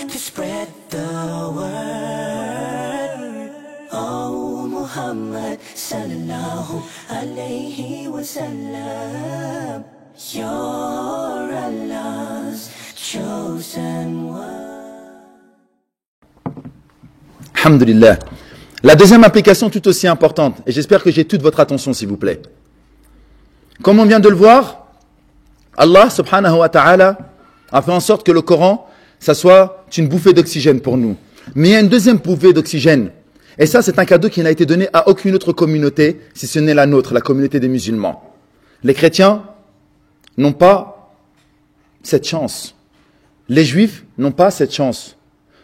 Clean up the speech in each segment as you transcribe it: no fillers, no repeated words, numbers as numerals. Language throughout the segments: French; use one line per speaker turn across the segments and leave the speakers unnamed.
to spread the word. Oh Muhammad sallallahu alayhi wa sallam, you're Allah's chosen one.
Alhamdulillah. La deuxième implication tout aussi importante, et j'espère que j'ai toute votre attention s'il vous plaît. Comme on vient de le voir, Allah subhanahu wa ta'ala a fait en sorte que le Coran, ça soit une bouffée d'oxygène pour nous. Mais il y a une deuxième bouffée d'oxygène. Et ça, c'est un cadeau qui n'a été donné à aucune autre communauté, si ce n'est la nôtre, la communauté des musulmans. Les chrétiens n'ont pas cette chance. Les juifs n'ont pas cette chance.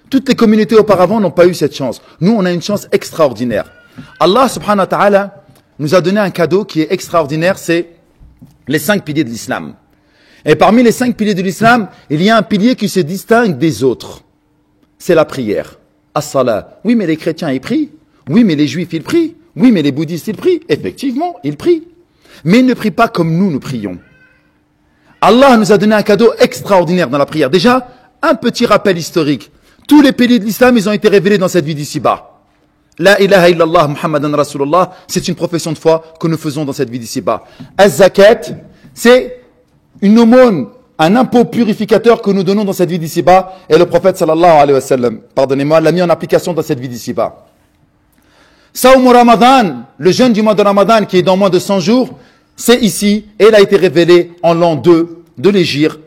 Toutes les communautés auparavant n'ont pas eu cette chance. Nous, on a une chance extraordinaire. Allah subhanahu wa ta'ala nous a donné un cadeau qui est extraordinaire, c'est les 5 piliers de l'islam. Et parmi les 5 piliers de l'islam, il y a un pilier qui se distingue des autres. C'est la prière. As-salat. Oui, mais les chrétiens, ils prient. Oui, mais les juifs, ils prient. Oui, mais les bouddhistes, ils prient. Effectivement, ils prient. Mais ils ne prient pas comme nous prions. Allah nous a donné un cadeau extraordinaire dans la prière. Déjà, un petit rappel historique. Tous les piliers de l'islam, ils ont été révélés dans cette vie d'ici-bas. La ilaha illallah Muhammadan Rasulullah, c'est une profession de foi que nous faisons dans cette vie d'ici-bas. Az-zakat, c'est une aumône, un impôt purificateur que nous donnons dans cette vie d'ici-bas. Et le prophète sallallahu alayhi wa sallam, pardonnez-moi, l'a mis en application dans cette vie d'ici-bas. Sawm Ramadan, le jeûne du mois de Ramadan qui est dans moins de 100 jours, c'est ici et il a été révélé en l'an 2 de l'Hégire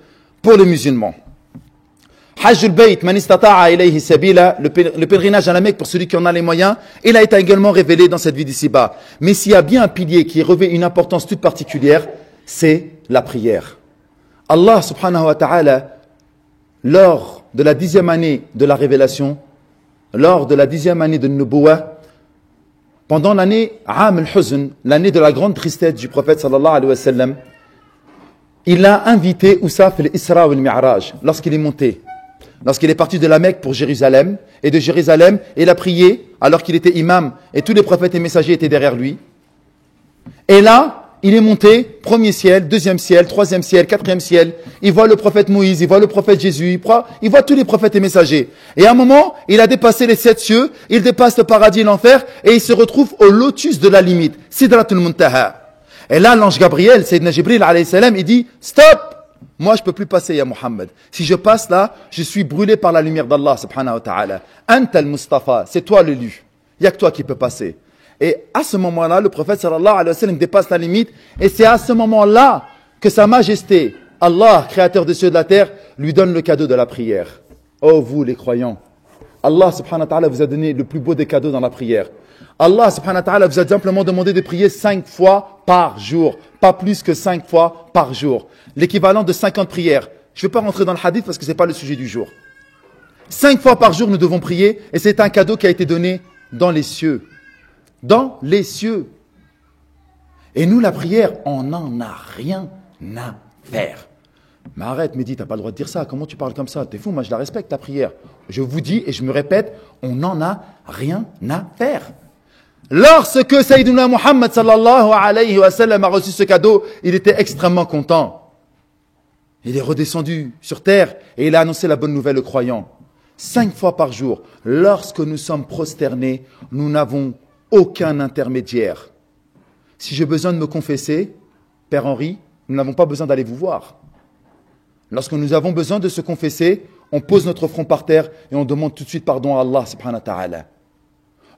pour les musulmans. Hajj al-Bayt, man istata'a ilayhi sabila, le pèlerinage à la Mecque pour celui qui en a les moyens, il a été également révélé dans cette vie d'ici-bas. Mais s'il y a bien un pilier qui revêt une importance toute particulière, c'est la prière. Allah subhanahu wa ta'ala, lors de la 10e année de la révélation, lors de la 10e année de Nubuwa, pendant l'année Am al-Huzn, l'année de la grande tristesse du prophète sallallahu alayhi wa sallam, il a invité Usaf al-Isra wal-Mi'raj lorsqu'il est monté. Lorsqu'il est parti de la Mecque pour Jérusalem, et de Jérusalem, il a prié alors qu'il était imam, et tous les prophètes et messagers étaient derrière lui. Et là, il est monté, premier ciel, deuxième ciel, troisième ciel, quatrième ciel. Il voit le prophète Moïse, il voit le prophète Jésus, il voit tous les prophètes et messagers. Et à un moment, il a dépassé les 7 cieux, il dépasse le paradis et l'enfer, et il se retrouve au lotus de la limite, Sidratul Muntaha. Et là, l'ange Gabriel, Sayyidina Jibril alayhi salam, il dit, stop! Moi, je peux plus passer, ya Muhammad. Si je passe là, je suis brûlé par la lumière d'Allah, subhanahu wa ta'ala. Anta al-Mustafa, c'est toi l'élu. Il n'y a que toi qui peux passer. Et à ce moment-là, le prophète sallallahu alayhi wa sallam dépasse la limite. Et c'est à ce moment-là que sa majesté, Allah, créateur des cieux et de la terre, lui donne le cadeau de la prière. Oh, vous les croyants. Allah, subhanahu wa ta'ala, vous a donné le plus beau des cadeaux dans la prière. Allah, subhanahu wa ta'ala, vous a simplement demandé de prier 5 fois par jour. Pas plus que 5 fois par jour. L'équivalent de 50 prières. Je ne vais pas rentrer dans le hadith parce que ce n'est pas le sujet du jour. 5 fois par jour, nous devons prier. Et c'est un cadeau qui a été donné dans les cieux. Dans les cieux. Et nous, la prière, on n'en a rien à faire. Mais arrête, Mehdi, tu n'as pas le droit de dire ça. Comment tu parles comme ça? T'es fou, moi je la respecte, ta prière. Je vous dis et je me répète, on n'en a rien à faire. Lorsque Sayyidina Muhammad sallallahu alayhi wa sallam a reçu ce cadeau, il était extrêmement content. Il est redescendu sur terre et il a annoncé la bonne nouvelle aux croyants. 5 fois par jour, lorsque nous sommes prosternés, nous n'avons aucun intermédiaire. Si j'ai besoin de me confesser, Père Henri, nous n'avons pas besoin d'aller vous voir. Lorsque nous avons besoin de se confesser, on pose notre front par terre et on demande tout de suite pardon à Allah subhanahu wa ta'ala.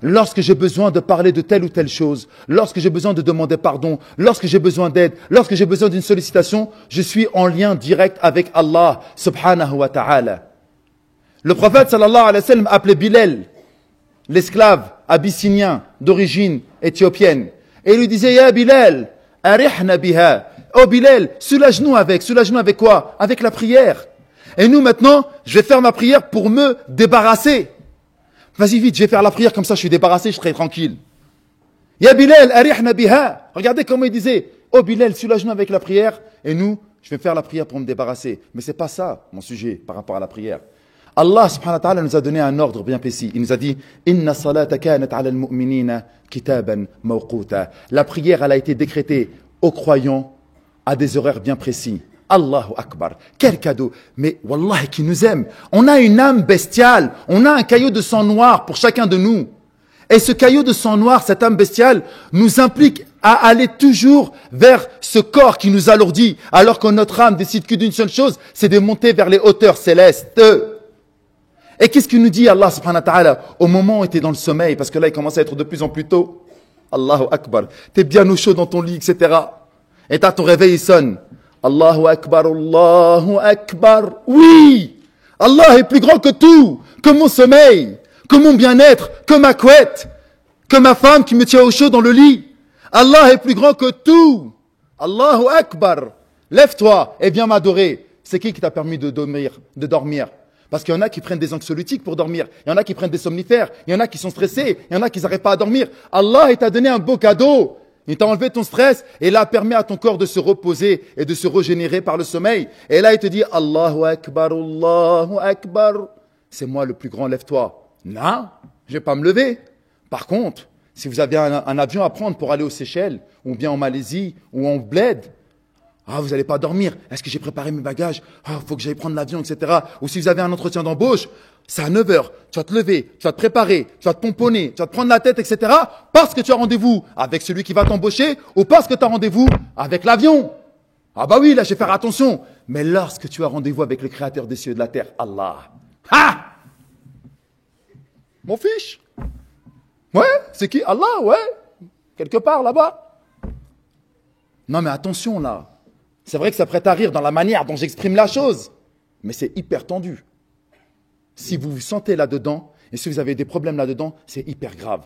Lorsque j'ai besoin de parler de telle ou telle chose, lorsque j'ai besoin de demander pardon, lorsque j'ai besoin d'aide, lorsque j'ai besoin d'une sollicitation, je suis en lien direct avec Allah subhanahu wa ta'ala. Le prophète sallallahu alayhi wa sallam appelait Bilal, l'esclave abyssinien d'origine éthiopienne. Et il lui disait, Ya Bilal, arihna biha. Oh Bilal, soulage-nous avec quoi? Avec la prière. Et nous maintenant, je vais faire ma prière pour me débarrasser. Vas-y vite, je vais faire la prière comme ça, je suis débarrassé, je serai tranquille. Ya Bilal, arihna biha. Regardez comment il disait, oh Bilal, soulage-nous avec la prière. Et nous, je vais faire la prière pour me débarrasser. Mais c'est pas ça, mon sujet, par rapport à la prière. Allah subhanahu wa ta'ala nous a donné un ordre bien précis. Il nous a dit, Inna salata kanat ala al-mu'minina kitaban mawquta. La prière, elle a été décrétée aux croyants à des horaires bien précis. Allahu Akbar. Quel cadeau. Mais Wallah, qui nous aime. On a une âme bestiale. On a un caillot de sang noir pour chacun de nous. Et ce caillot de sang noir, cette âme bestiale, nous implique à aller toujours vers ce corps qui nous alourdit, alors que notre âme décide que d'une seule chose, c'est de monter vers les hauteurs célestes. Et qu'est-ce qu'il nous dit Allah subhanahu wa ta'ala au moment où tu es dans le sommeil, parce que là il commence à être de plus en plus tôt. Allahu Akbar, tu es bien au chaud dans ton lit, etc. Et t'as ton réveil, il sonne. Allahu Akbar, Allahu Akbar. Oui, Allah est plus grand que tout, que mon sommeil, que mon bien-être, que ma couette, que ma femme qui me tient au chaud dans le lit. Allah est plus grand que tout. Allahu Akbar. Lève-toi et viens m'adorer. C'est qui t'a permis de dormir? Parce qu'il y en a qui prennent des anxiolytiques pour dormir. Il y en a qui prennent des somnifères. Il y en a qui sont stressés. Il y en a qui n'arrivent pas à dormir. Allah, il t'a donné un beau cadeau. Il t'a enlevé ton stress et il a permis à ton corps de se reposer et de se régénérer par le sommeil. Et là, il te dit, Allahu Akbar, Allahu Akbar. C'est moi le plus grand, lève-toi. Non, je vais pas me lever. Par contre, si vous avez un avion à prendre pour aller aux Seychelles, ou bien en Malaisie, ou en Bled, vous n'allez pas dormir. Est-ce que j'ai préparé mes bagages? Faut que j'aille prendre l'avion, etc. Ou si vous avez un entretien d'embauche, c'est à 9 heures. Tu vas te lever, tu vas te préparer, tu vas te pomponner, tu vas te prendre la tête, etc. Parce que tu as rendez-vous avec celui qui va t'embaucher, ou parce que tu as rendez-vous avec l'avion. Ah bah oui, là, je vais faire attention. Mais lorsque tu as rendez-vous avec le Créateur des cieux et de la terre, Allah. Mon fiche. Ouais, c'est qui? Allah, ouais. Quelque part là-bas. Non mais attention là. C'est vrai que ça prête à rire dans la manière dont j'exprime la chose. Mais c'est hyper tendu. Si vous vous sentez là-dedans, et si vous avez des problèmes là-dedans, c'est hyper grave.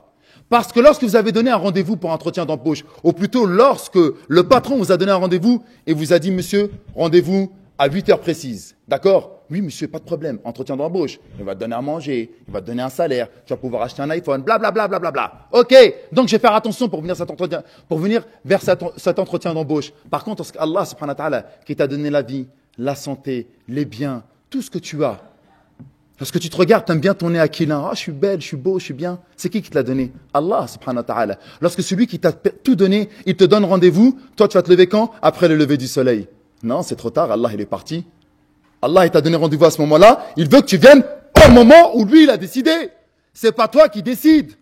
Parce que lorsque vous avez donné un rendez-vous pour un entretien d'embauche, ou plutôt lorsque le patron vous a donné un rendez-vous et vous a dit, monsieur, rendez-vous à 8 heures précises. D'accord? Oui, monsieur, pas de problème. Entretien d'embauche. Il va te donner à manger, il va te donner un salaire, tu vas pouvoir acheter un iPhone, blablabla, blablabla. Ok, donc je vais faire attention pour venir vers cet entretien d'embauche. Par contre, Allah subhanahu wa ta'ala, qui t'a donné la vie, la santé, les biens, tout ce que tu as. Lorsque tu te regardes, t'aimes bien ton nez aquilin. Je suis belle, je suis beau, je suis bien. C'est qui te l'a donné? Allah subhanahu wa ta'ala. Lorsque celui qui t'a tout donné, il te donne rendez-vous, toi tu vas te lever quand? Après le lever du soleil. Non, c'est trop tard, Allah il est parti. Allah il t'a donné rendez-vous à ce moment-là, il veut que tu viennes au moment où lui il a décidé. C'est pas toi qui décides.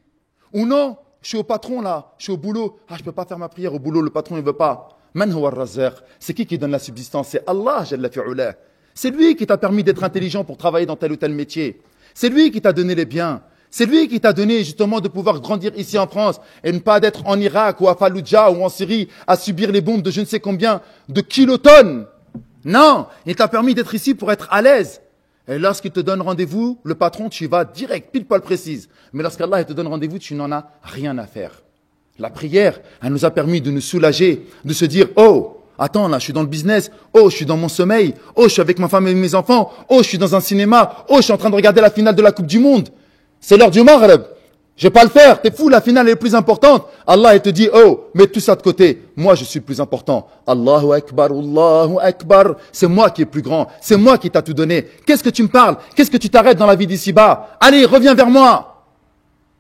Ou non, je suis au patron là, je suis au boulot. Je peux pas faire ma prière au boulot, le patron il veut pas. Man huwa ar-razzaq. C'est qui donne la subsistance? C'est Allah jalla fi'ula. C'est lui qui t'a permis d'être intelligent pour travailler dans tel ou tel métier. C'est lui qui t'a donné les biens. C'est lui qui t'a donné justement de pouvoir grandir ici en France et ne pas d'être en Irak ou à Fallujah ou en Syrie à subir les bombes de je ne sais combien de kilotonnes. Non, il t'a permis d'être ici pour être à l'aise. Et lorsqu'il te donne rendez-vous, le patron, tu y vas direct, pile poil précise. Mais lorsqu'Allah te donne rendez-vous, tu n'en as rien à faire. La prière, elle nous a permis de nous soulager, de se dire, oh, attends, là, je suis dans le business. Oh, je suis dans mon sommeil. Oh, je suis avec ma femme et mes enfants. Oh, je suis dans un cinéma. Oh, je suis en train de regarder la finale de la Coupe du Monde. C'est l'heure du Maghreb. Je vais pas le faire. T'es fou, la finale est plus importante. Allah, il te dit, oh, mets tout ça de côté. Moi, je suis le plus important. Allahu Akbar, Allahu Akbar. C'est moi qui est plus grand. C'est moi qui t'a tout donné. Qu'est-ce que tu me parles? Qu'est-ce que tu t'arrêtes dans la vie d'ici-bas? Allez, reviens vers moi.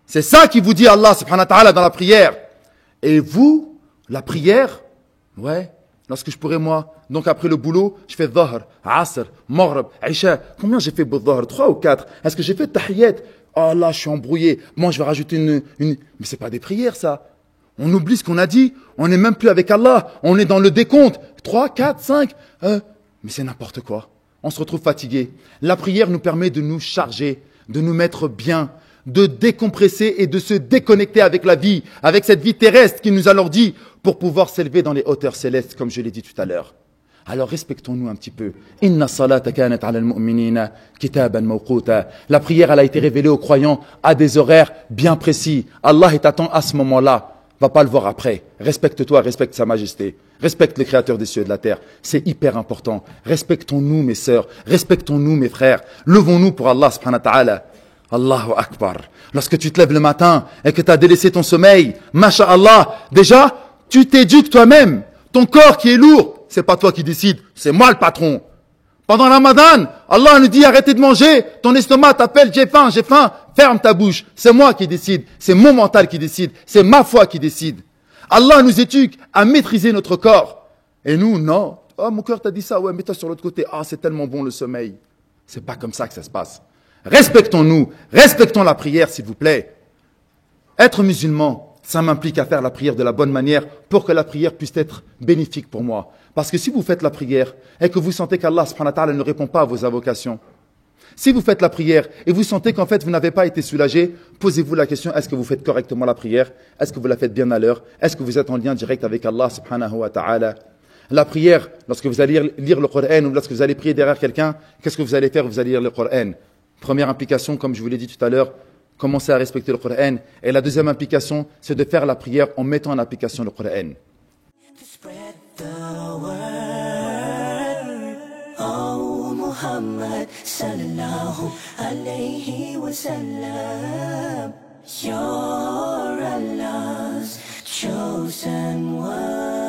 C'est ça qui vous dit Allah, subhanahu wa ta'ala, dans la prière. Et vous, la prière, ouais, lorsque je pourrais moi, donc après le boulot, je fais Dhahr, Asr, Maghrib, Isha. Combien j'ai fait Dhahr? 3 ou 4? Est-ce que j'ai fait Tahiyyat? Oh là, je suis embrouillé. Moi, je vais rajouter une... Mais c'est pas des prières, ça. On oublie ce qu'on a dit. On n'est même plus avec Allah. On est dans le décompte. 3, 4, 5. Mais c'est n'importe quoi. On se retrouve fatigué. La prière nous permet de nous charger, de nous mettre bien, de décompresser et de se déconnecter avec la vie, avec cette vie terrestre qui nous alourdit pour pouvoir s'élever dans les hauteurs célestes, comme je l'ai dit tout à l'heure. Alors respectons-nous un petit peu. Inna salata kanat ala al-mu'minina kitaban mawquta. La prière, elle a été révélée aux croyants à des horaires bien précis. Allah t'attend à ce moment-là. Va pas le voir après. Respecte-toi, respecte sa majesté. Respecte le créateur des cieux et de la terre. C'est hyper important. Respectons-nous, mes sœurs. Respectons-nous, mes frères. Levons-nous pour Allah subhanahu wa ta'ala. Allahu Akbar. Lorsque tu te lèves le matin et que tu as délaissé ton sommeil, masha'Allah, déjà, tu t'éduques toi-même. Ton corps qui est lourd, c'est pas toi qui décides, c'est moi le patron. Pendant le Ramadan, Allah nous dit arrêtez de manger, ton estomac t'appelle j'ai faim, ferme ta bouche. C'est moi qui décide, c'est mon mental qui décide, c'est ma foi qui décide. Allah nous éduque à maîtriser notre corps. Et nous, non. Oh, mon cœur t'a dit ça, ouais, mets-toi sur l'autre côté. Ah, c'est tellement bon le sommeil. C'est pas comme ça que ça se passe. Respectons-nous, respectons la prière, s'il vous plaît. Être musulman, ça m'implique à faire la prière de la bonne manière pour que la prière puisse être bénéfique pour moi. Parce que si vous faites la prière et que vous sentez qu'Allah subhanahu wa ta'ala ne répond pas à vos invocations, si vous faites la prière et vous sentez qu'en fait vous n'avez pas été soulagé, posez-vous la question, est-ce que vous faites correctement la prière? Est-ce que vous la faites bien à l'heure? Est-ce que vous êtes en lien direct avec Allah subhanahu wa ta'ala? La prière, lorsque vous allez lire le Coran ou lorsque vous allez prier derrière quelqu'un, qu'est-ce que vous allez faire? Vous allez lire le Coran. Première implication, comme je vous l'ai dit tout à l'heure, commencer à respecter le Coran. Et la deuxième implication, c'est de faire la prière en mettant en application le Coran.
Spread the word, oh Muhammad sallallahu alayhi wa sallam, you're Allah's chosen one.